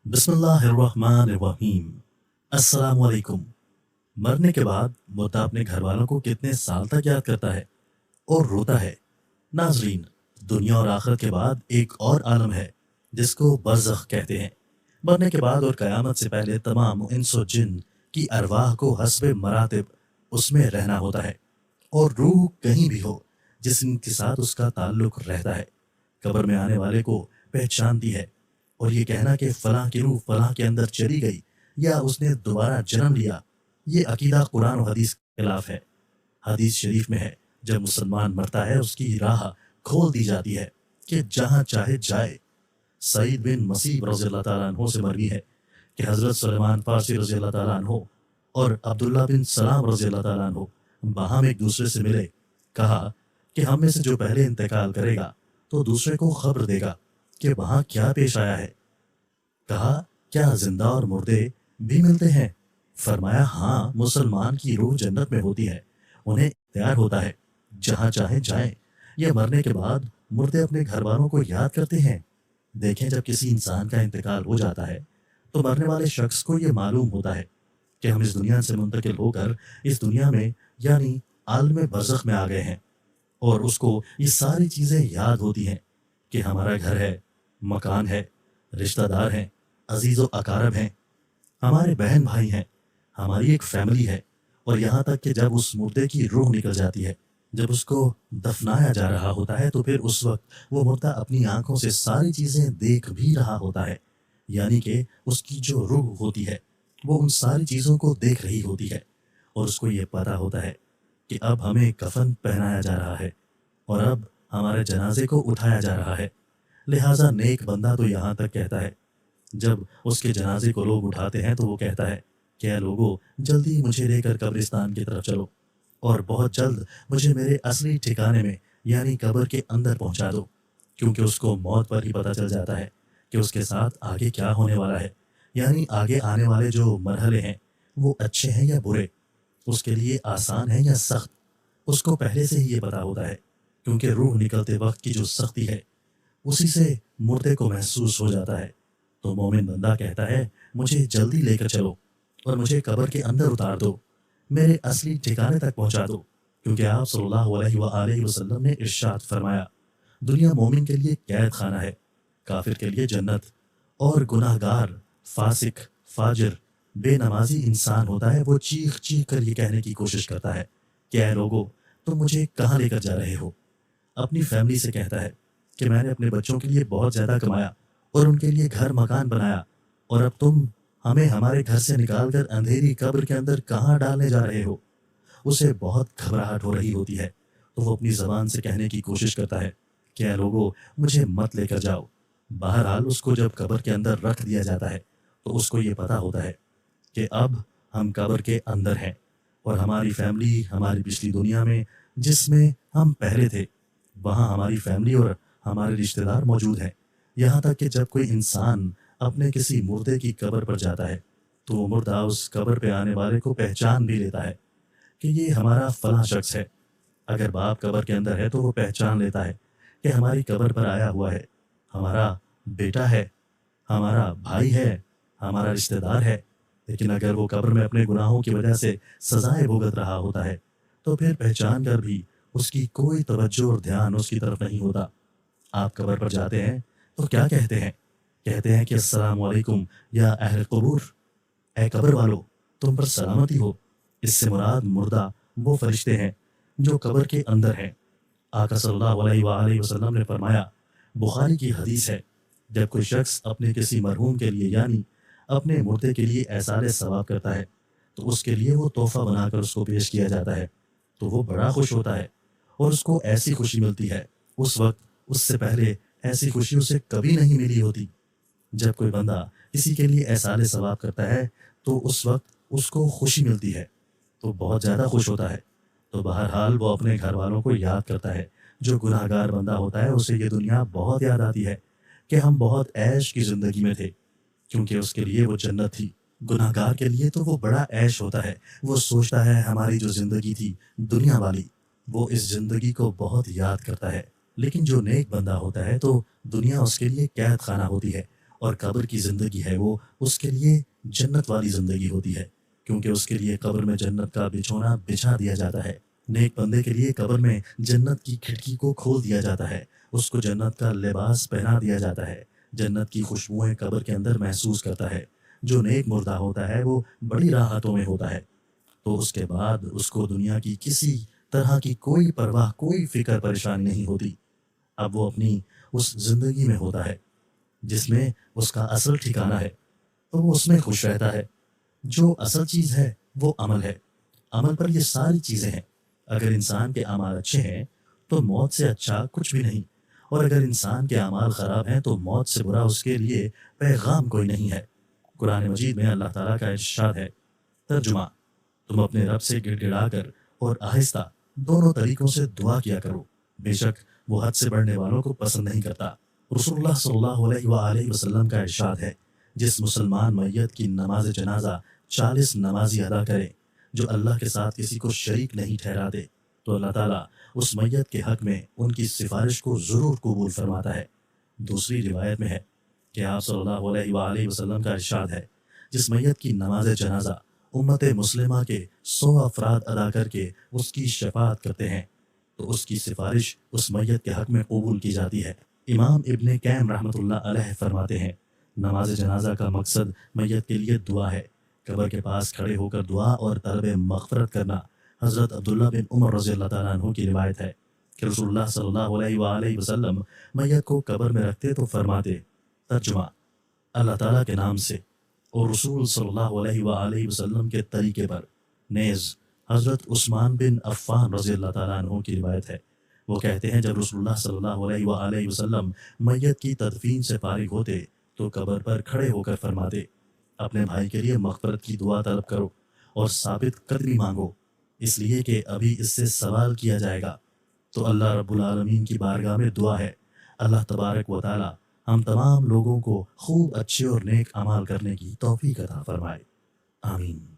बिस्मिल्लाहिर्रहमानिर्रहीम। अस्सलाम वालेकुम। मरने के बाद मुर्दा अपने घर वालों को कितने साल तक याद करता है और रोता है। नाजरीन, दुनिया और आखिरत के बाद एक और आलम है जिसको बरज़ख कहते हैं। मरने के बाद और क़यामत से पहले तमाम इंस और जिन की अरवाह को हस्बे मरातिब उसमें रहना होता है और रूह कहीं भी हो जिस्म के साथ उसका ताल्लुक रहता है। कब्र में आने वाले को पहचानती है और ये कहना कि फलां की रूह फलां के अंदर चली गई या उसने दोबारा जन्म लिया, ये अकीदा कुरान और हदीस के खिलाफ है। हदीस शरीफ में है, जब मुसलमान मरता है उसकी राह खोल दी जाती है कि जहाँ चाहे जाए। सईद बिन मसीब रज़ियल्लाहु ताला अन्हो से मरवी है कि हज़रत सुलेमान फ़ारसी रज़ियल्लाहु ताला अन्हो और अब्दुल्ला बिन सलाम रज़ियल्लाहु ताला अन्हो बाहम एक दूसरे से मिले। कहा कि हम में से जो पहले इंतकाल करेगा तो दूसरे को खबर देगा कि वहाँ क्या पेश आया है। कहा, क्या जिंदा और मुर्दे भी मिलते हैं? फरमाया, हाँ, मुसलमान की रूह जन्नत में होती है, उन्हें इख्तियार होता है जहाँ चाहे जाएं। यह मरने के बाद मुर्दे अपने घर वालों को याद करते हैं। देखें, जब किसी इंसान का इंतकाल हो जाता है तो मरने वाले शख्स को ये मालूम होता है कि हम इस दुनिया से मुंतकिल होकर इस दुनिया में यानी आलम बरज़ख में आ गए हैं और उसको ये सारी चीज़ें याद होती हैं कि हमारा घर है, मकान है, रिश्तेदार हैं, अजीज़ व अकारब हैं, हमारे बहन भाई हैं, हमारी एक फैमिली है। और यहाँ तक कि जब उस मुर्दे की रूह निकल जाती है, जब उसको दफनाया जा रहा होता है, तो फिर उस वक्त वो मुर्दा अपनी आंखों से सारी चीज़ें देख भी रहा होता है। यानी कि उसकी जो रूह होती है वो उन सारी चीज़ों को देख रही होती है और उसको ये पता होता है कि अब हमें कफन पहनाया जा रहा है और अब हमारे जनाजे को उठाया जा रहा है। लिहाजा नेक बंदा तो यहाँ तक कहता है, जब उसके जनाजे को लोग उठाते हैं तो वो कहता है कि ऐ लोगों, जल्दी मुझे लेकर कब्रिस्तान की तरफ चलो और बहुत जल्द मुझे मेरे असली ठिकाने में यानी कब्र के अंदर पहुंचा दो। क्योंकि उसको मौत पर ही पता चल जाता है कि उसके साथ आगे क्या होने वाला है, यानी आगे आने वाले जो मरहले हैं वो अच्छे हैं या बुरे, उसके लिए आसान है या सख्त, उसको पहले से ही ये पता होता है। क्योंकि रूह निकलते वक्त की जो सख्ती है उसी से मुर्दे को महसूस हो जाता है। तो मोमिन बंदा कहता है, मुझे जल्दी लेकर चलो और मुझे कब्र के अंदर उतार दो, मेरे असली ठिकाने तक पहुंचा दो। क्योंकि आप सल्लल्लाहु अलैहि वसल्लम ने इरशाद फरमाया, दुनिया मोमिन के लिए कैद खाना है, काफिर के लिए जन्नत। और गुनाहगार, फासिक, फाजिर, बेनमाजी इंसान होता है, वो चीख चीख कर ये कहने की कोशिश करता है कि ऐ लोगों, तुम मुझे कहाँ लेकर जा रहे हो। अपनी फैमिली से कहता है कि मैंने अपने बच्चों के लिए बहुत ज़्यादा कमाया और उनके लिए घर मकान बनाया, और अब तुम हमें हमारे घर से निकाल कर अंधेरी कब्र के अंदर कहाँ डालने जा रहे हो। उसे बहुत घबराहट हो रही होती है, तो वो अपनी ज़बान से कहने की कोशिश करता है कि ऐ लोगों, मुझे मत लेकर जाओ। बहरहाल उसको जब कब्र के अंदर रख दिया जाता है तो उसको ये पता होता है कि अब हम कब्र के अंदर हैं और हमारी फैमिली हमारी पिछली दुनिया में जिसमें हम पहले थे, वहाँ हमारी फैमिली और हमारे रिश्तेदार मौजूद हैं। यहाँ तक कि जब कोई इंसान अपने किसी मुर्दे की कब्र पर जाता है तो वो मुर्दा उस कब्र पे आने वाले को पहचान भी लेता है कि ये हमारा फलां शख्स है। अगर बाप कब्र के अंदर है तो वो पहचान लेता है कि हमारी कब्र पर आया हुआ है, हमारा बेटा है, हमारा भाई है, हमारा रिश्तेदार है। लेकिन अगर वो कब्र में अपने गुनाहों की वजह से सजाएं भुगत रहा होता है तो फिर पहचान कर भी उसकी कोई तवज्जो और ध्यान उसकी तरफ नहीं होता। आप कब्र पर जाते हैं तो क्या कहते हैं? कहते हैं कि अस्सलाम वालेकुम या अहल कबूर, ए कब्र वालो, तुम पर सलामती हो। इससे मुराद मुर्दा वो फरिश्ते हैं जो कब्र के अंदर हैं। आका सल्लल्लाहु अलैहि वसल्लम ने फरमाया, बुखारी की हदीस है, जब कोई शख्स अपने किसी मरहूम के लिए यानी अपने मुर्दे के लिए एहसार सवाब करता है तो उसके लिए वो तोहफा बनाकर उसको पेश किया जाता है, तो वो बड़ा खुश होता है और उसको ऐसी खुशी मिलती है उस वक्त उससे पहले ऐसी खुशी उसे कभी नहीं मिली होती। जब कोई बंदा किसी के लिए एहसार सवाब करता है तो उस वक्त उसको खुशी मिलती है, तो बहुत ज़्यादा खुश होता है। तो बहरहाल वो अपने घर वालों को याद करता है। जो गुनाहगार बंदा होता है उसे ये दुनिया बहुत याद आती है कि हम बहुत ऐश की ज़िंदगी में थे, क्योंकि उसके लिए वो जन्नत थी। गुनाहगार के लिए तो वो बड़ा ऐश होता है, वो सोचता है हमारी जो ज़िंदगी थी दुनिया वाली, वो इस ज़िंदगी को बहुत याद करता है। लेकिन जो नेक बंदा होता है तो दुनिया उसके लिए कैद खाना होती है اور قبر کی زندگی ہے وہ اس کے لیے جنت والی زندگی ہوتی ہے، کیونکہ اس کے لیے قبر میں جنت کا بچھونا بچھا دیا جاتا ہے۔ نیک بندے کے لیے قبر میں جنت کی کھڑکی کو کھول دیا جاتا ہے، اس کو جنت کا لباس پہنا دیا جاتا ہے، جنت کی خوشبوئیں قبر کے اندر محسوس کرتا ہے۔ جو نیک مردہ ہوتا ہے وہ بڑی راحتوں میں ہوتا ہے، تو اس کے بعد اس کو دنیا کی کسی طرح کی کوئی پرواہ، کوئی فکر پریشانی نہیں ہوتی۔ اب وہ اپنی اس زندگی میں ہوتا ہے جس میں اس کا اصل ٹھکانہ ہے، تو وہ اس میں خوش رہتا ہے۔ جو اصل چیز ہے وہ عمل ہے، عمل پر یہ ساری چیزیں ہیں۔ اگر انسان کے اعمال اچھے ہیں تو موت سے اچھا کچھ بھی نہیں، اور اگر انسان کے اعمال خراب ہیں تو موت سے برا اس کے لیے پیغام کوئی نہیں ہے۔ قرآن مجید میں اللہ تعالیٰ کا ارشاد ہے، ترجمہ: تم اپنے رب سے گڑ گڑا کر اور آہستہ دونوں طریقوں سے دعا کیا کرو، بے شک وہ حد سے بڑھنے والوں کو پسند نہیں کرتا۔ رسول اللہ صلی اللہ علیہ وآلہ وسلم کا ارشاد ہے، جس مسلمان میت کی نماز جنازہ 40 نمازی ادا کرے جو اللہ کے ساتھ کسی کو شریک نہیں ٹھہراتے، تو اللہ تعالیٰ اس میت کے حق میں ان کی سفارش کو ضرور قبول فرماتا ہے۔ دوسری روایت میں ہے کہ آپ صلی اللہ علیہ وآلہ وسلم کا ارشاد ہے، جس میت کی نماز جنازہ امت مسلمہ کے 100 افراد ادا کر کے اس کی شفاعت کرتے ہیں تو اس کی سفارش اس میت کے حق میں قبول کی جاتی ہے۔ امام ابن قیم رحمۃ اللہ علیہ فرماتے ہیں، نماز جنازہ کا مقصد میت کے لیے دعا ہے۔ قبر کے پاس کھڑے ہو کر دعا اور طلب مغفرت کرنا۔ حضرت عبداللہ بن عمر رضی اللہ تعالیٰ عنہ کی روایت ہے کہ رسول اللہ صلی اللہ علیہ وآلہ وسلم میت کو قبر میں رکھتے تو فرماتے، ترجمہ: اللہ تعالیٰ کے نام سے اور رسول صلی اللہ علیہ وآلہ وسلم کے طریقے پر۔ نیز حضرت عثمان بن عفان رضی اللہ تعالیٰ عنہ کی روایت ہے، وہ کہتے ہیں جب رسول اللہ صلی اللہ علیہ وآلہ وسلم میت کی تدفین سے فارغ ہوتے تو قبر پر کھڑے ہو کر فرماتے، اپنے بھائی کے لیے مغفرت کی دعا طلب کرو اور ثابت قدمی مانگو، اس لیے کہ ابھی اس سے سوال کیا جائے گا۔ تو اللہ رب العالمین کی بارگاہ میں دعا ہے، اللہ تبارک و تعالی ہم تمام لوگوں کو خوب اچھے اور نیک اعمال کرنے کی توفیق عطا فرمائے، آمین۔